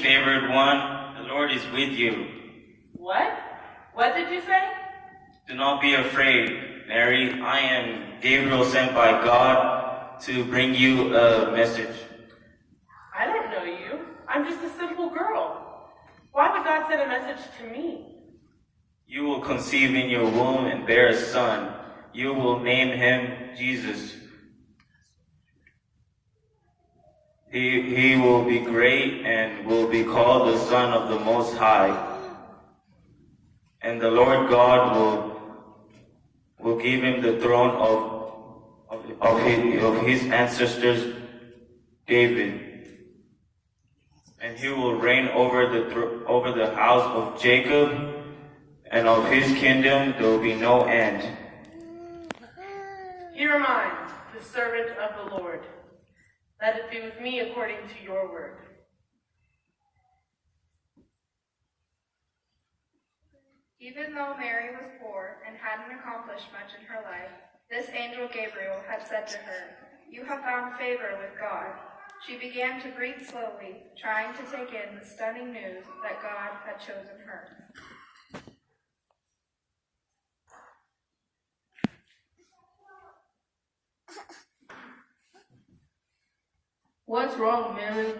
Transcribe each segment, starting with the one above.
favored one, the Lord is with you. What? What did you say? Do not be afraid, Mary. I am Gabriel sent by God to bring you a message. I don't know you. I'm just a simple girl. Why would God send a message to me? You will conceive in your womb and bear a son. You will name him Jesus. He will be great and will be called the Son of the Most High. And the Lord God will give him the throne of his ancestors David. And he will reign over the house of Jacob, and of his kingdom there will be no end. Here am I, the servant of the Lord. Let it be with me according to your word. Even though Mary was poor and hadn't accomplished much in her life, this angel Gabriel had said to her, "You have found favor with God." She began to breathe slowly, trying to take in the stunning news that God had chosen her. What's wrong, Mary?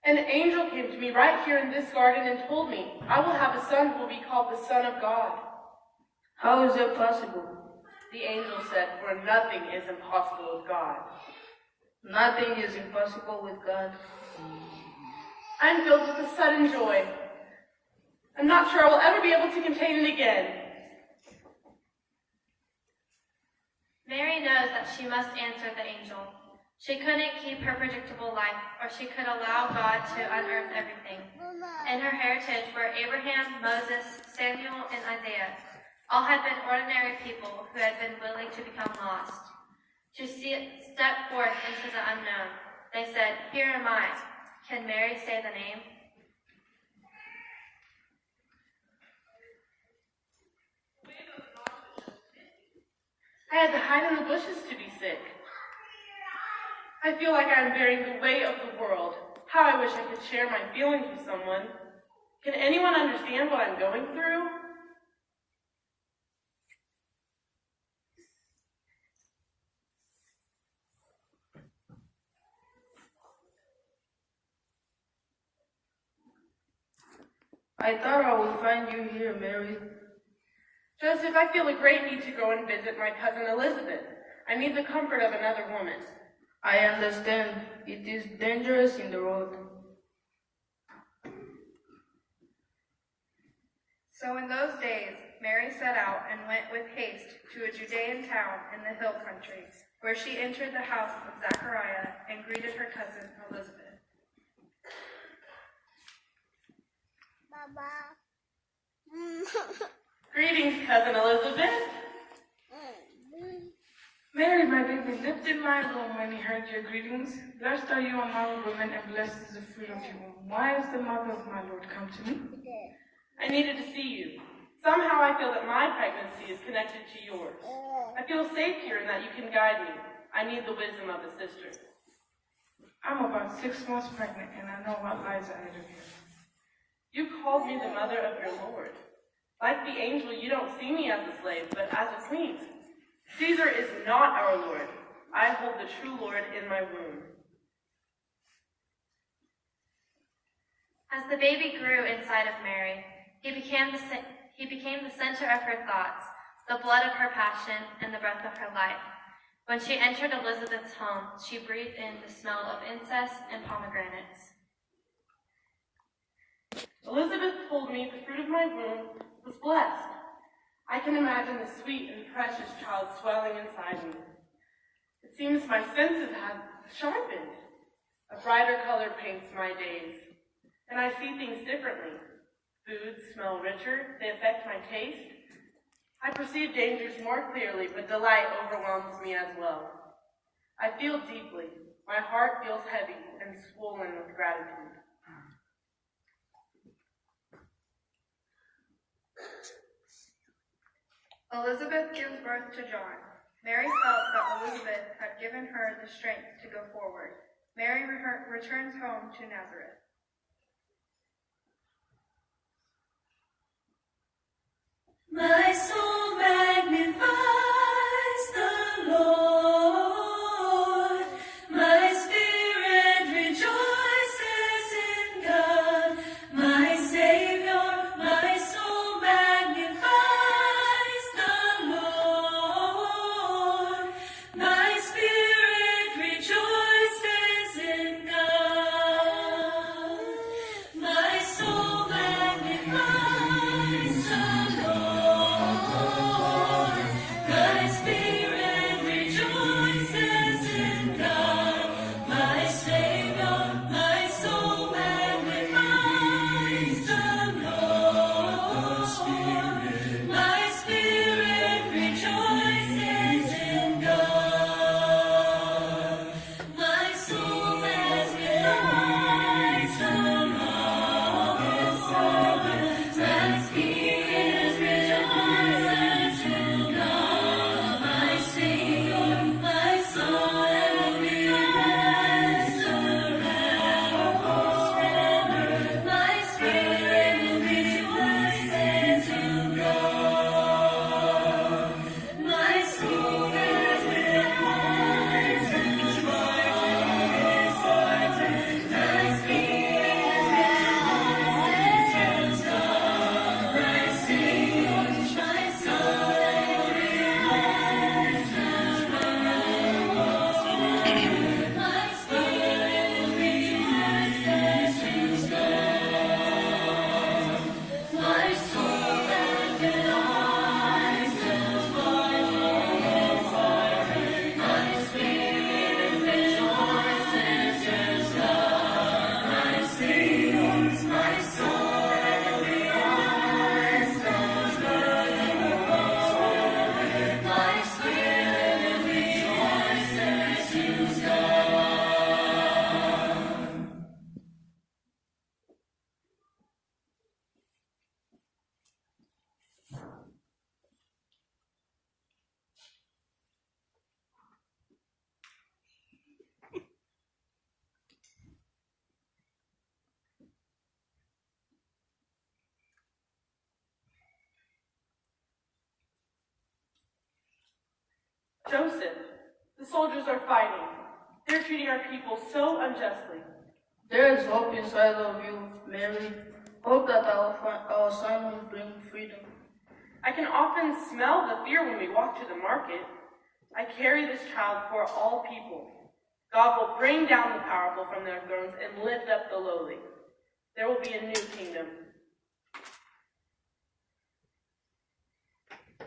An angel came to me right here in this garden and told me, I will have a son who will be called the Son of God. How is that possible? The angel said, for nothing is impossible with God. Nothing is impossible with God. I'm filled with a sudden joy. I'm not sure I will ever be able to contain it again. Mary knows that she must answer the angel. She couldn't keep her predictable life, or she could allow God to unearth everything. In her heritage were Abraham, Moses, Samuel, and Isaiah. All had been ordinary people who had been willing to become lost, to step forth into the unknown. They said, "Here am I." Can Mary say the name? I had to hide in the bushes to be sick. I feel like I'm bearing the weight of the world. How I wish I could share my feelings with someone. Can anyone understand what I'm going through? I thought I would find you here, Mary. Joseph, I feel a great need to go and visit my cousin Elizabeth. I need the comfort of another woman. I understand. It is dangerous in the road. So in those days, Mary set out and went with haste to a Judean town in the hill country, where she entered the house of Zechariah and greeted her cousin Elizabeth. Greetings, cousin Elizabeth. Mary, my baby, leapt in my womb when he heard your greetings. Blessed are you among women, and blessed is the fruit of your womb. Why has the mother of my Lord come to me? I needed to see you. Somehow I feel that my pregnancy is connected to yours. I feel safe here and that you can guide me. I need the wisdom of a sister. I'm about 6 months pregnant, and I know what lies ahead of you. You called me the mother of your Lord. Like the angel, you don't see me as a slave, but as a queen. Caesar is not our Lord. I hold the true Lord in my womb. As the baby grew inside of Mary, he became the center of her thoughts, the blood of her passion, and the breath of her life. When she entered Elizabeth's home, she breathed in the smell of incense and pomegranates. Elizabeth told me the fruit of my womb was blessed. I can imagine the sweet and precious child swelling inside me. It seems my senses have sharpened. A brighter color paints my days, and I see things differently. Foods smell richer, they affect my taste. I perceive dangers more clearly, but delight overwhelms me as well. I feel deeply. My heart feels heavy and swollen with gratitude. Elizabeth gives birth to John. Mary felt that Elizabeth had given her the strength to go forward. Mary returns home to Nazareth. My soul magnifies the Lord. My spirit rejoices in God, my Savior. My soul magnifies the Lord. My spirit rejoices in God. My soul magnifies the Lord. My spirit rejoices in God, my Savior. My soul magnifies the Lord. My spirit rejoices in God. My soul magnifies the Lord. My spirit rejoices in God, my Savior. My soul magnifies the Lord. My spirit rejoices in God. My soul magnifies the Lord. My spirit rejoices in God, my Savior. My soul magnifies the Lord. My spirit rejoices in God. My soul magnifies the Lord. My spirit rejoices in God, my Savior. My soul magnifies the Lord. My spirit rejoices in God. Joseph, the soldiers are fighting. They're treating our people so unjustly. There is hope inside of you, Mary. Hope that our son will bring freedom. I can often smell the fear when we walk to the market. I carry this child for all people. God will bring down the powerful from their thrones and lift up the lowly. There will be a new kingdom.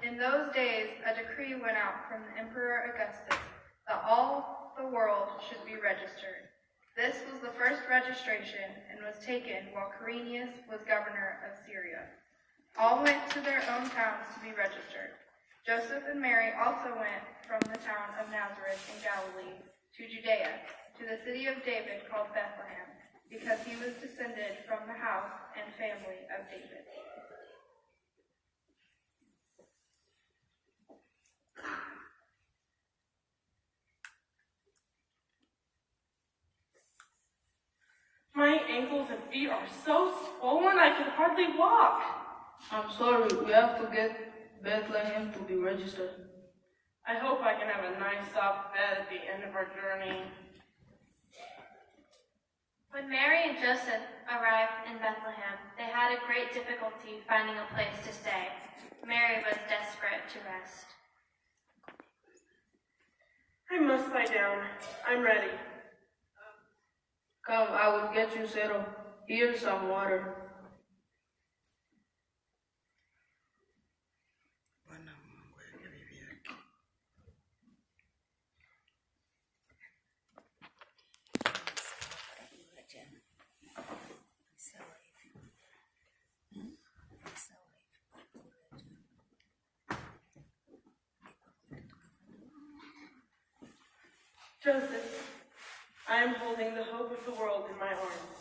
In those days, a decree went out from the Emperor Augustus that all the world should be registered. This was the first registration and was taken while Quirinius was governor of Syria. All went to their own towns to be registered. Joseph and Mary also went from the town of Nazareth in Galilee to Judea, to the city of David called Bethlehem, because he was descended from the house and family of David. My ankles and feet are so swollen I can hardly walk. I'm sorry, we have to get Bethlehem to be registered. I hope I can have a nice soft bed at the end of our journey. When Mary and Joseph arrived in Bethlehem, they had a great difficulty finding a place to stay. Mary was desperate to rest. I must lie down. I'm ready. Come, I will get you settled. Here's some water. Joseph, I am holding the hope of the world in my arms.